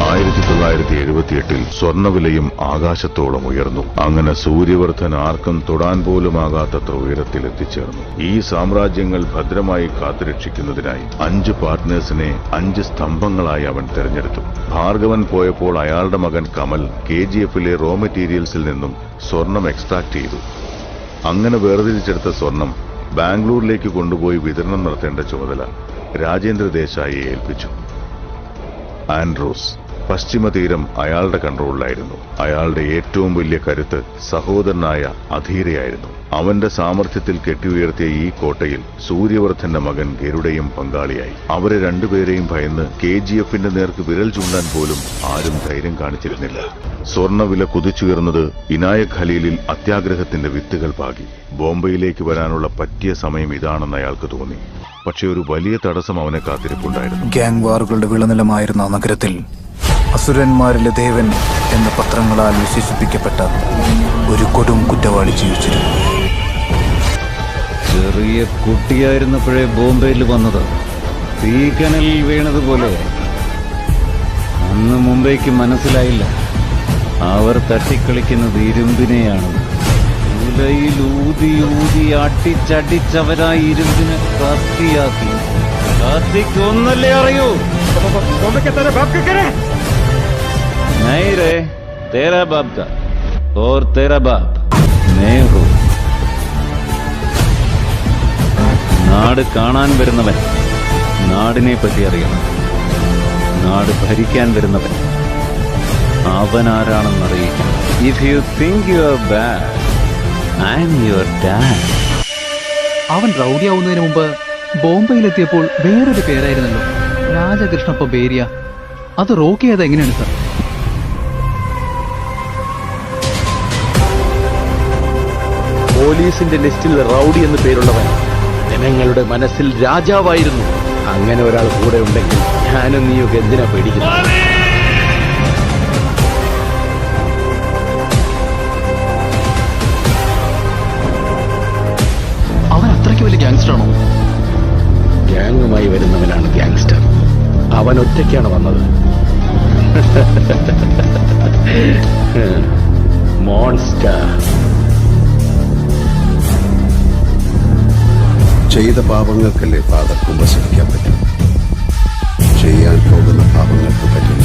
1978 സ്വർണ്ണവിലയും ആകാശത്തോളം ഉയർന്നു. അങ്ങനെ സൂര്യവർദ്ധൻ ആർക്കും തൊടാൻ പോലുമാകാത്തത്ര ഉയരത്തിൽ എത്തിച്ചേർന്നു. ഈ സാമ്രാജ്യങ്ങൾ ഭദ്രമായി കാത്തുരക്ഷിക്കുന്നതിനായി 5 പാർട്ട്നേഴ്സിനെ 5 സ്തംഭങ്ങളായി അവൻ തെരഞ്ഞെടുത്തു. ഭാർഗവൻ പോയപ്പോൾ അയാളുടെ മകൻ കമൽ KGF-ലെ റോ മെറ്റീരിയൽസിൽ നിന്നും സ്വർണം എക്സ്ട്രാക്ട് ചെയ്തു. അങ്ങനെ വേർതിരിച്ചെടുത്ത സ്വർണം ബാംഗ്ലൂരിലേക്ക് കൊണ്ടുപോയി വിതരണം നടത്തേണ്ട ചുമതല രാജേന്ദ്ര ദേശായിയെ ഏൽപ്പിച്ചു. ആൻഡ്രൂസ് പശ്ചിമ തീരം അയാളുടെ കൺട്രോളിലായിരുന്നു. അയാളുടെ ഏറ്റവും വലിയ കരുത്ത് സഹോദരനായ അധീരയായിരുന്നു. അവന്റെ സാമർഥ്യത്തിൽ കെട്ടിയുയർത്തിയ ഈ കോട്ടയിൽ സൂര്യവർദ്ധന്റെ മകൻ ഗരുഡയും പങ്കാളിയായി. അവരെ രണ്ടുപേരെയും ഭയന്ന് KGF-ന്റെ നേർക്ക് വിരൽ ചൂണ്ടാൻ പോലും ആരും ധൈര്യം കാണിച്ചിരുന്നില്ല. സ്വർണ്ണവില കുതിച്ചുയർന്നത് ഇനായക് ഖലീലിൽ അത്യാഗ്രഹത്തിന്റെ വിത്തുകൾ പാകി. ബോംബെയിലേക്ക് വരാനുള്ള പറ്റിയ സമയം ഇതാണെന്ന് അയാൾക്ക് തോന്നി. പക്ഷെ ഒരു വലിയ തടസ്സം അവനെ കാത്തിരിപ്പുണ്ടായിരുന്നു. ഗ്യാങ് വാറുകളുടെ വിളനിലമായിരുന്ന നഗരത്തിൽ അസുരന്മാരിലെ ദേവൻ എന്ന പത്രങ്ങളാൽ വിശേഷിപ്പിക്കപ്പെട്ട ഒരു കൊടും കുറ്റവാളി ജീവിച്ചിരുന്നു. ചെറിയ കുട്ടിയായിരുന്നപ്പോഴേ ബോംബെയിൽ വന്നത് തീക്കനലിൽ വീണതുപോലെ. അന്ന് മുംബൈക്ക് മനസ്സിലായില്ല അവർ തട്ടിക്കളിക്കുന്നത് ഇരുമ്പിനെയാണ്. ഉലയിൽ ഊതി ഊതി അടിച്ചടിച്ചവരാ ഇരുമ്പിനെ കത്തിയാക്കി. കത്തിക്കൊന്നല്ലേ അറിയൂ. नहीं रे, तेरा बाप का और तेरा बाप मैं हूं. നാട് കാണാൻ വരുന്നവൻ നാടിനെ പറ്റി അറിയണം. നാട് ഭരിക്കാൻ വരുന്നവൻ അവൻ ആരാണെന്നറിയിക്കണം. If you think you are bad, I am your dad. അവൻ റൗഡിയാവുന്നതിന് മുമ്പ് ബോംബെയിലെത്തിയപ്പോൾ വേറൊരു പേരായിരുന്നല്ലോ, രാജകൃഷ്ണപ്പ ബേരിയ. അത് റോക്കി ചെയ്ത് എങ്ങനെയാണ് സാർ? പോലീസിന്റെ ലിസ്റ്റിൽ റൌഡി എന്ന് പേരുള്ളവൻ ജനങ്ങളുടെ മനസ്സിൽ രാജാവായിരുന്നു. അങ്ങനെ ഒരാൾ കൂടെ ഉണ്ടെങ്കിൽ ഞാനും നീയൊക്കെ എന്തിനാ പേടിക്കുന്നത്? അവൻ അത്രയ്ക്ക് വലിയ ഗ്യാങ്സ്റ്റർ ആണോ? ഗ്യാങ്ങുമായി വരുന്നവനാണ് ഗ്യാങ്സ്റ്റർ. അവൻ ഒറ്റയ്ക്കാണ് വന്നത്. മോൺസ്റ്റർ. ചെയ്ത പാപങ്ങൾക്കല്ലേ ഫാദർ കുമ്പസരിക്കാൻ പറ്റും. ചെയ്യാൻ പോകുന്ന പാപങ്ങൾക്ക് പറ്റും.